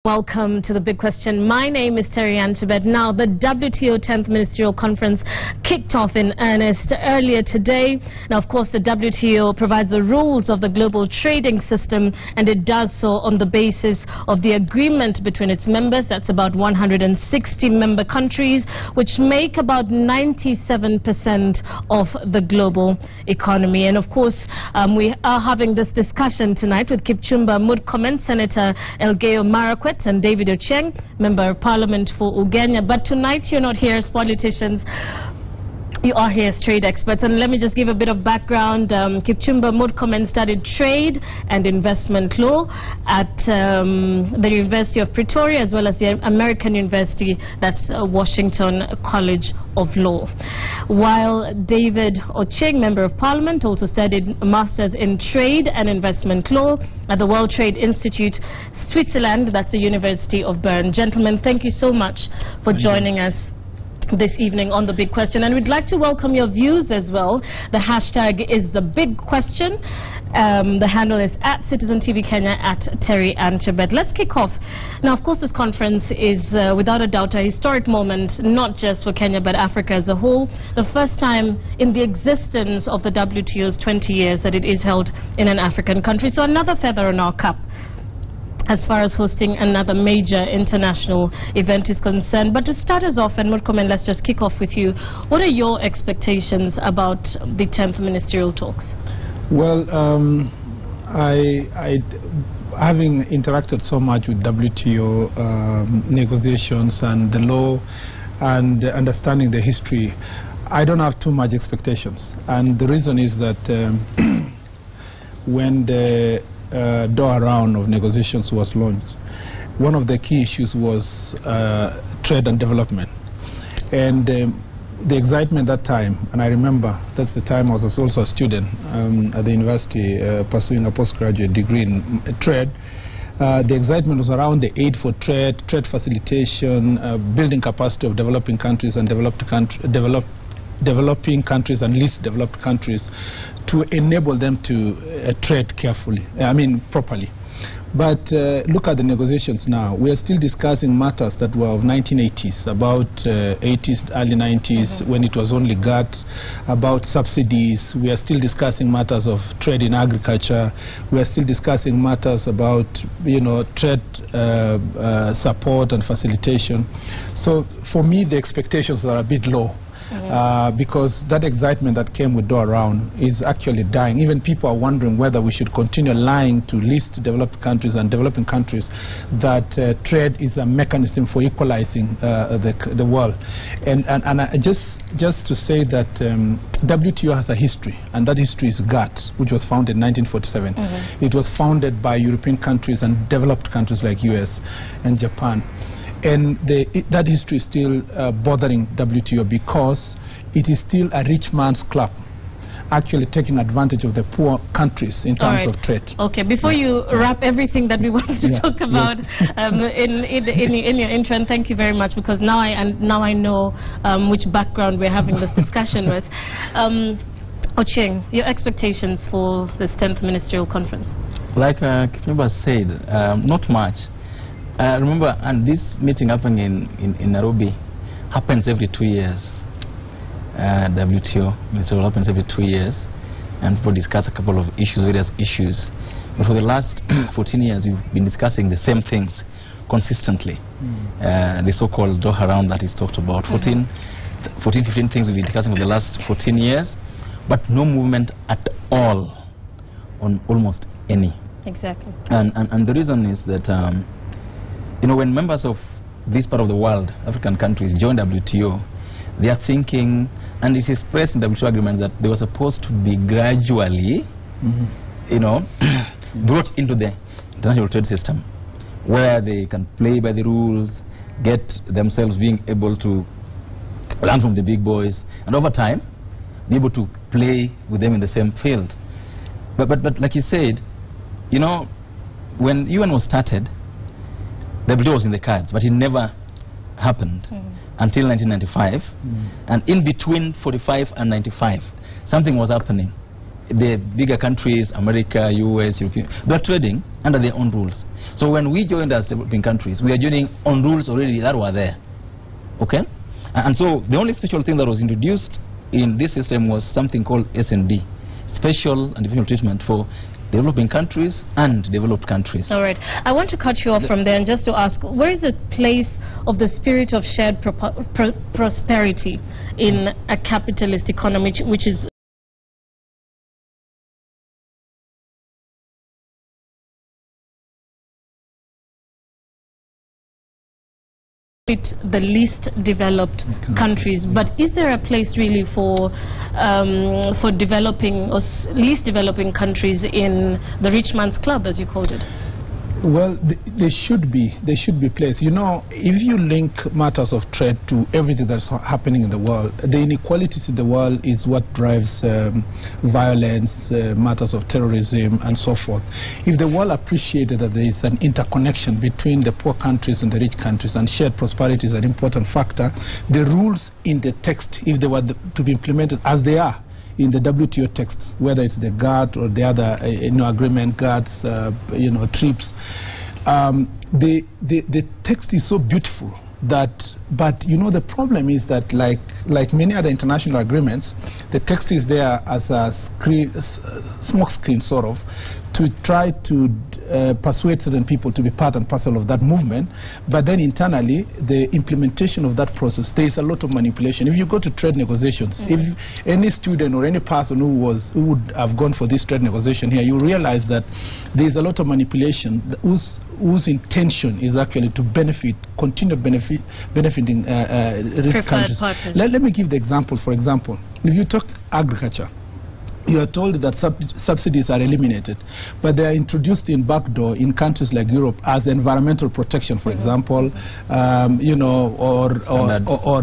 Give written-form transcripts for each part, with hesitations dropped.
Welcome to the big question. My name is Terry Antibet. Now, the WTO 10th Ministerial Conference kicked off in earnest earlier today. Now, of course, the WTO provides the rules of the global trading system, and it does so on the basis of the agreement between its members. That's about 160 member countries, which make about 97% of the global economy. And, of course, we are having this discussion tonight with Kipchumba, Murkomen, Senator Elgeyo, Marakwet, and David Ochieng, Member of Parliament for Ugenya. But tonight you're not here as politicians, you are here as trade experts. And let me just give a bit of background. Kipchumba Murkomen studied trade and investment law at the University of Pretoria, as well as the American University, that's Washington College of Law. While David Ochieng, Member of Parliament, also studied a Masters in Trade and Investment Law at the World Trade Institute, Switzerland, that's the University of Bern. Gentlemen, thank you so much for joining us this evening on The Big Question. And we'd like to welcome your views as well. The hashtag is The Big Question. The handle is @CitizenTVKenya, @TerryAntibet. Let's kick off. Now, of course, this conference is without a doubt a historic moment, not just for Kenya but Africa as a whole. The first time in the existence of the WTO's 20 years that it is held in an African country. So another feather in our cap as far as hosting another major international event is concerned. But to start us off, and Murkomen, let's just kick off with you. What are your expectations about the 10th ministerial talks? Well, having interacted so much with WTO negotiations and the law and understanding the history, I don't have too much expectations. And the reason is that when the Doha round of negotiations was launched, one of the key issues was trade and development. And the excitement that time, and I remember that's the time I was also a student at the university pursuing a postgraduate degree in trade. The excitement was around the aid for trade, trade facilitation, building capacity of developing countries and developing countries and least developed countries to enable them to trade carefully, properly. But look at the negotiations now. We are still discussing matters that were of 1980s, about 80s, early 90s, when it was only GATT, about subsidies. We are still discussing matters of trade in agriculture. We are still discussing matters about, trade support and facilitation. So for me, the expectations are a bit low. Because that excitement that came with Doha round is actually dying. Even people are wondering whether we should continue lying to least developed countries and developing countries that trade is a mechanism for equalizing the world. And just to say that WTO has a history, and that history is GATT, which was founded in 1947. It was founded by European countries and developed countries like US and Japan. And that history is still bothering WTO because it is still a rich man's club, actually taking advantage of the poor countries in terms of trade. Okay, before you wrap everything that we want to talk about in your intro, and thank you very much, because now I know which background we're having this discussion with. Ochieng, your expectations for this 10th Ministerial Conference? Like Kipchumba said, not much. Remember, and this meeting happening in Nairobi happens every 2 years. WTO ministerial happens every 2 years, and people discuss a couple of issues, various issues. But for the last 14 years, we've been discussing the same things consistently. The so-called Doha round that is talked about. 14, 15 things we've been discussing for the last 14 years, but no movement at all on almost any. Exactly. And the reason is that when members of this part of the world, African countries, join WTO, they are thinking, and it is expressed in the WTO agreement, that they were supposed to be gradually, brought into the international trade system, where they can play by the rules, get themselves being able to learn from the big boys, and over time, be able to play with them in the same field. But like you said, when UN was started, WTO was in the cards, but it never happened until 1995. And in between 45 and 95, something was happening. The bigger countries, America, US, European, they were trading under their own rules. So when we joined as developing countries, we are joining on rules already that were there. Okay? And so the only special thing that was introduced in this system was something called S&D, special and differential treatment for developing countries and developed countries. All right. I want to cut you off from there and just to ask, where is the place of the spirit of shared prosperity in a capitalist economy, which is the least developed countries, but is there a place really for developing or least developing countries in the rich man's club, as you called it? Well, there should be place. You know, if you link matters of trade to everything that's happening in the world, the inequalities in the world is what drives violence, matters of terrorism, and so forth. If the world appreciated that there is an interconnection between the poor countries and the rich countries, and shared prosperity is an important factor, the rules in the text, if they were to be implemented as they are in the WTO texts, whether it's the GATT or the other agreement, GATTs, TRIPS, the text is so beautiful that, but the problem is that like many other international agreements, the text is there as a smoke screen sort of, to try to persuade certain people to be part and parcel of that movement, but then internally the implementation of that process, there is a lot of manipulation. If you go to trade negotiations, if any student or any person who would have gone for this trade negotiation here, you realize that there is a lot of manipulation whose intention is actually to continue benefiting rich countries. Let me give the example. For example, if you talk agriculture, you are told that subsidies are eliminated, but they are introduced in backdoor in countries like Europe as environmental protection, for example, or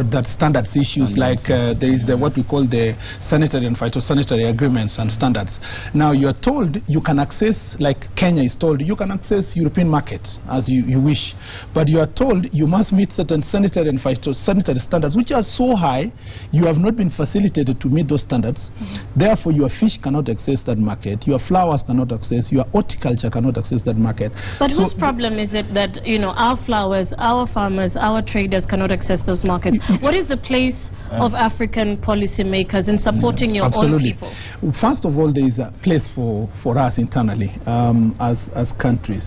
that standards issues, like there is what we call the sanitary and phytosanitary agreements and standards. Now you are told you can access, like Kenya is told, you can access European markets as you wish, but you are told you must meet certain sanitary and phytosanitary standards, which are so high, you have not been facilitated to meet those standards. Therefore, your fish cannot access that market, your flowers cannot access, your horticulture cannot access that market. But whose problem is it that, our flowers, our farmers, our traders cannot access those markets? What is the place of African policymakers in supporting your own people? First of all, there is a place for us internally as countries.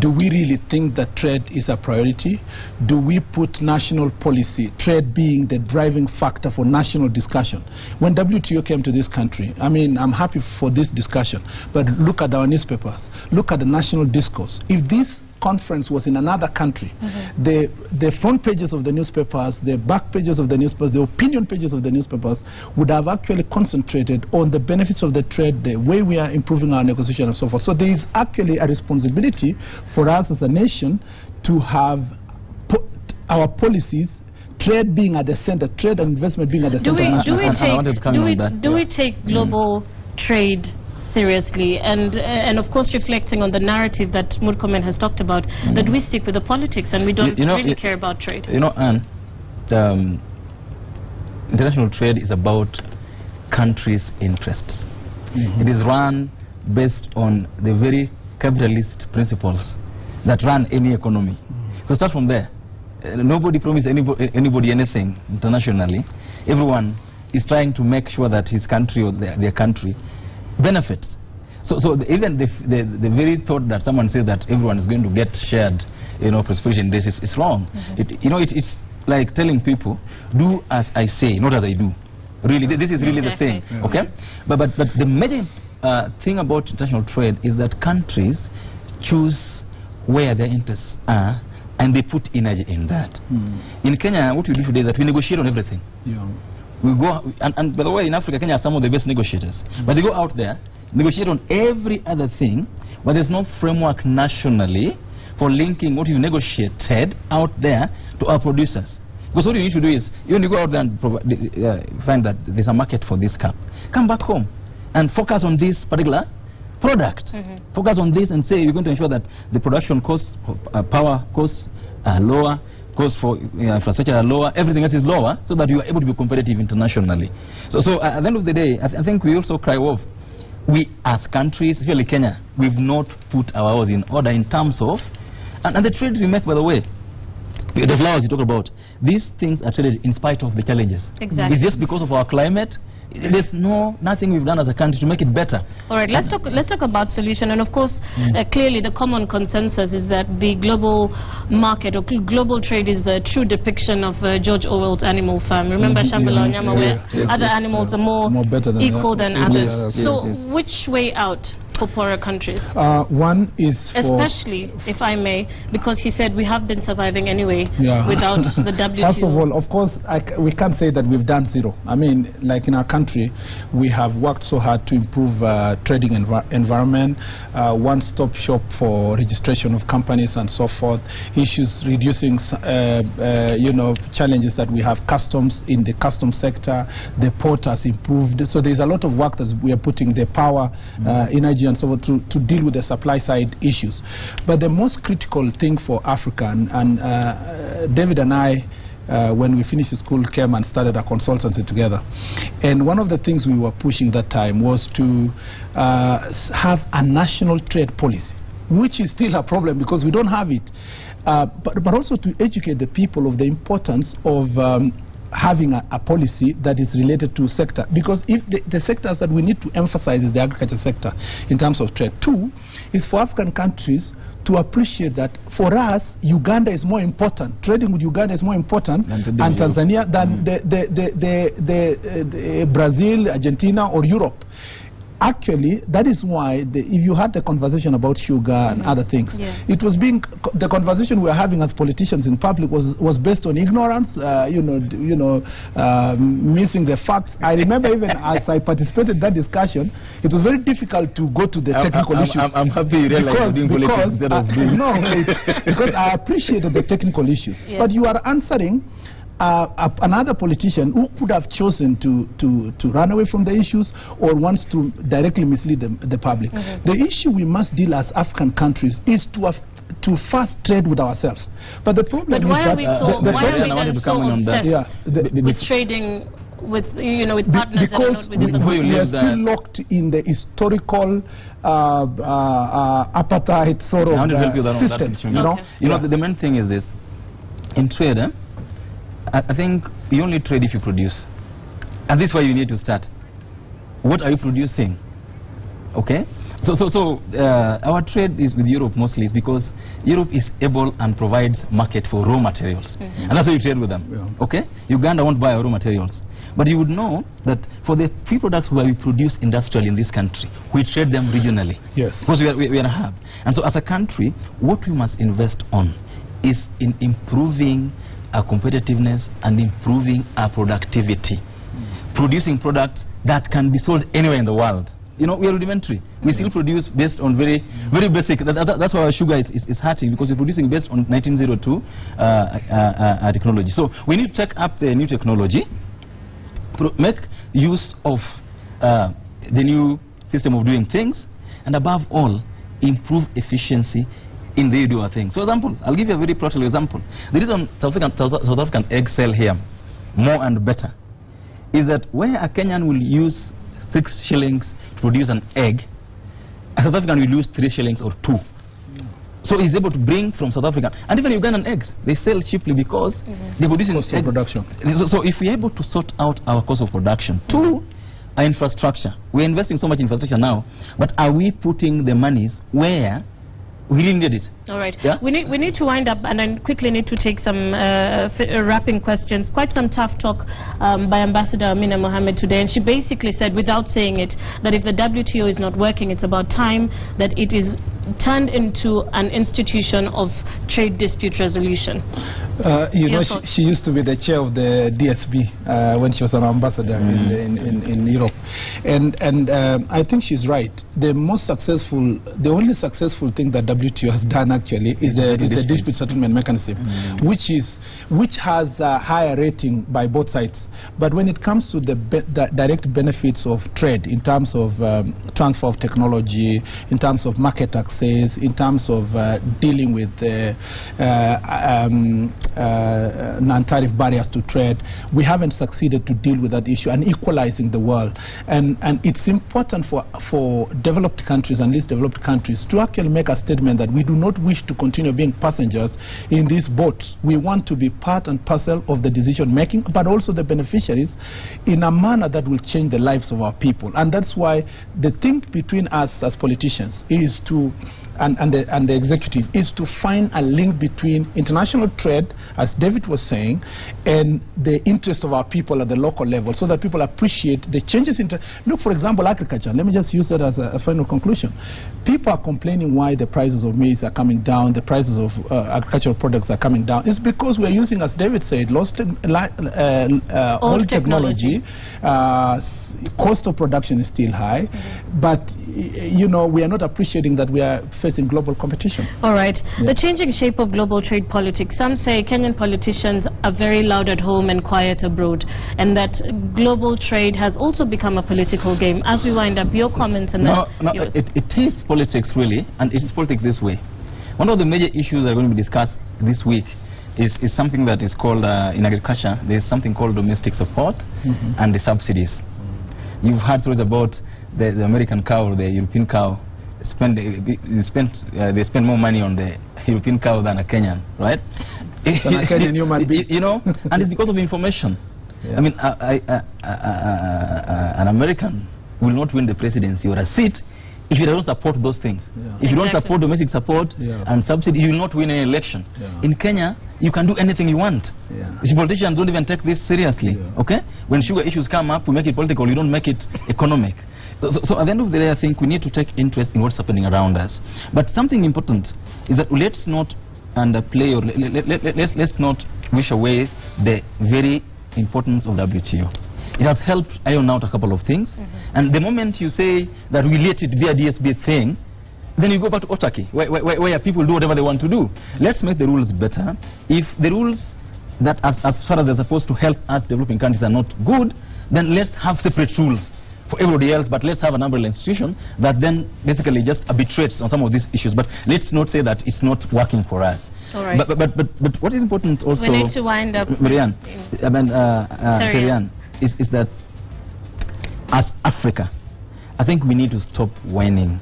Do we really think that trade is a priority? Do we put national policy, trade being the driving factor for national discussion? When WTO came to this country, I mean, I'm happy for this discussion, but look at our newspapers, look at the national discourse. If this conference was in another country, the front pages of the newspapers, the back pages of the newspapers, the opinion pages of the newspapers would have actually concentrated on the benefits of the trade, the way we are improving our negotiation and so forth. So there is actually a responsibility for us as a nation to have our policies, trade being at the center, trade and investment being at the center. Do we take global trade seriously, and of course reflecting on the narrative that Murkomen has talked about, that we stick with the politics and we don't really care about trade? Anne, international trade is about countries' interests. It is run based on the very capitalist principles that run any economy. So start from there. Nobody promises anybody anything internationally. Everyone is trying to make sure that his country or their country benefits. So even the very thought that someone says that everyone is going to get shared, prosperity in this is wrong. It's like telling people, do as I say, not as I do. Really, this is really the thing. Okay, but the major thing about international trade is that countries choose where their interests are, and they put energy in that. In Kenya, what we do today is that we negotiate on everything. We go, and by the way, in Africa, Kenya are some of the best negotiators. But they go out there, negotiate on every other thing, but there's no framework nationally for linking what you negotiated out there to our producers. Because what you need to do is, you go out there and find that there's a market for this cup. Come back home and focus on this particular product. Focus on this and say you're going to ensure that the production costs, power costs are lower, costs for infrastructure are lower, everything else is lower, so that you are able to be competitive internationally. So at the end of the day, I think we also cry wolf we as countries, especially Kenya, we've not put our house in order in terms of, and the trade we make, by the way, the flowers you talk about, these things are traded in spite of the challenges. Exactly. It's just because of our climate. There's nothing we've done as a country to make it better. All right, let's talk about solution. And of course, clearly the common consensus is that the global market or global trade is the true depiction of George Orwell's Animal Farm. Remember Shambhala Onyama, where other animals are more equal than others. So which way out for poorer countries? One is especially, if I may, because he said we have been surviving anyway without the WTO. First of all, of course, we can't say that we've done zero. I mean, like in our country, we have worked so hard to improve trading environment, one-stop shop for registration of companies and so forth, issues reducing, challenges that we have, customs in the customs sector, the port has improved. So there's a lot of work that we are putting, the power, energy and so on, to deal with the supply side issues. But the most critical thing for Africa, and David and I, when we finished school, came and started a consultancy together. And one of the things we were pushing that time was to have a national trade policy, which is still a problem because we don't have it. But also to educate the people of the importance of having a policy that is related to sector, because if the sectors that we need to emphasize is the agriculture sector in terms of trade. Two is for African countries to appreciate that for us Uganda is more important, trading with Uganda is more important and Tanzania than the Brazil, Argentina or Europe. Actually, that is why if you had the conversation about sugar and other things, it was the conversation we were having as politicians in public was based on ignorance, missing the facts. I remember even as I participated in that discussion, it was very difficult to go to the technical issues. I'm happy you realize you're doing politics instead of doing because I appreciated the technical issues. But you are answering another politician who could have chosen to run away from the issues or wants to directly mislead the public. The issue we must deal as African countries is to first trade with ourselves. But the problem is that with trading with with partners because that are not within the country. We are still locked in the historical apartheid sort of system. The main thing is this: in trade, I think you only trade if you produce, and this is why you need to start. What are you producing? Okay, so our trade is with Europe mostly is because Europe is able and provides market for raw materials, and that's why you trade with them. Okay, Uganda won't buy our raw materials, but you would know that for the few products where we produce industrially in this country, we trade them regionally. Yes, because we are a hub, and so as a country, what we must invest on is in improving our competitiveness and improving our productivity, producing products that can be sold anywhere in the world. We are rudimentary. We still produce based on very basic. That's why our sugar is hurting, because we're producing based on 1902 technology. So we need to take up the new technology, make use of the new system of doing things, and above all, improve efficiency in the way you do our things. So example, I'll give you a very practical example. The reason South African eggs sell here more and better is that where a Kenyan will use 6 shillings to produce an egg, a South African will use 3 shillings or 2. So he's able to bring from South Africa, and even Ugandan eggs, they sell cheaply because they're producing cost of production. So if we're able to sort out our cost of production, two, our infrastructure. We're investing so much in infrastructure now, but are we putting the monies where we really need it? All right. Yeah? We need to wind up, and I quickly need to take some wrapping questions. Quite some tough talk by Ambassador Amina Mohammed today, and she basically said, without saying it, that if the WTO is not working, it's about time that it is turned into an institution of trade dispute resolution. She used to be the chair of the DSB when she was an ambassador in Europe, and I think she's right. The only successful thing that WTO has done actually is the dispute settlement mechanism, which has a higher rating by both sides. But when it comes to the direct benefits of trade, in terms of transfer of technology, in terms of market access, in terms of dealing with non-tariff barriers to trade. We haven't succeeded to deal with that issue and equalizing the world. And it's important for developed countries and least developed countries to actually make a statement that we do not wish to continue being passengers in these boats. We want to be part and parcel of the decision making, but also the beneficiaries in a manner that will change the lives of our people. And that's why the thing between us as politicians is to and the executive is to find a link between international trade, as David was saying, and the interest of our people at the local level, so that people appreciate the changes in... Look, for example, agriculture. Let me just use that as a final conclusion. People are complaining why the prices of maize are coming down, the prices of agricultural products are coming down. It's because we're using, as David said, old technology. Cost of production is still high, but you know, we are not appreciating that we are facing global competition. All right. The changing shape of global trade politics. Some say Kenyan politicians are very loud at home and quiet abroad, and that global trade has also become a political game. As we wind up, your comments and it is politics really, and it is politics this way. One of the major issues that are going to be discussed this week is something that is called in agriculture. There is something called domestic support and the subsidies. You've heard stories about the American cow or the European cow. They spend more money on the European cow than a Kenyan, right? Than a Kenyan human being. You know, and it's because of information. I mean, an American will not win the presidency or a seat if you don't support those things. If you don't support domestic support and subsidy, you will not win an election. In Kenya, you can do anything you want. The politicians don't even take this seriously. Okay? When sugar issues come up, we make it political, you don't make it economic. So at the end of the day, I think we need to take interest in what's happening around us. But something important is that let's not underplay, or let's not wish away the very importance of WTO. It has helped iron out a couple of things. And the moment you say that we let it be a DSB thing, then you go back to autarky, where people do whatever they want to do. Let's make the rules better. If the rules that as far as they're supposed to help us developing countries are not good, then let's have separate rules for everybody else, but let's have an umbrella institution that then basically just arbitrates on some of these issues. But let's not say that it's not working for us. All right. But what is important also... We need to wind up... Marianne, Marianne, is that as Africa, I think we need to stop whining.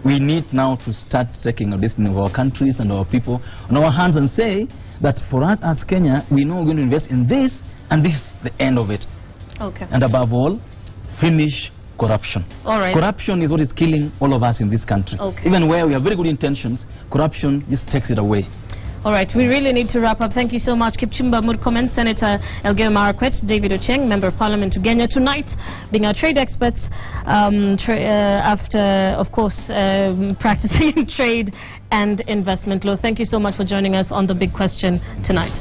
We need now to start taking our destiny of our countries and our people on our hands and say that for us as Kenya, we know we're going to invest in this, and this is the end of it. Okay. And above all, finish corruption. All right. Corruption is what is killing all of us in this country. Okay. Even where we have very good intentions, corruption just takes it away. All right, we really need to wrap up. Thank you so much, Kipchumba, Murkomen, Senator Elgeyo Marakwet, David Ochieng, Member of Parliament Ugenya, tonight being our trade experts after, of course, practicing trade and investment law. Thank you so much for joining us on The Big Question tonight.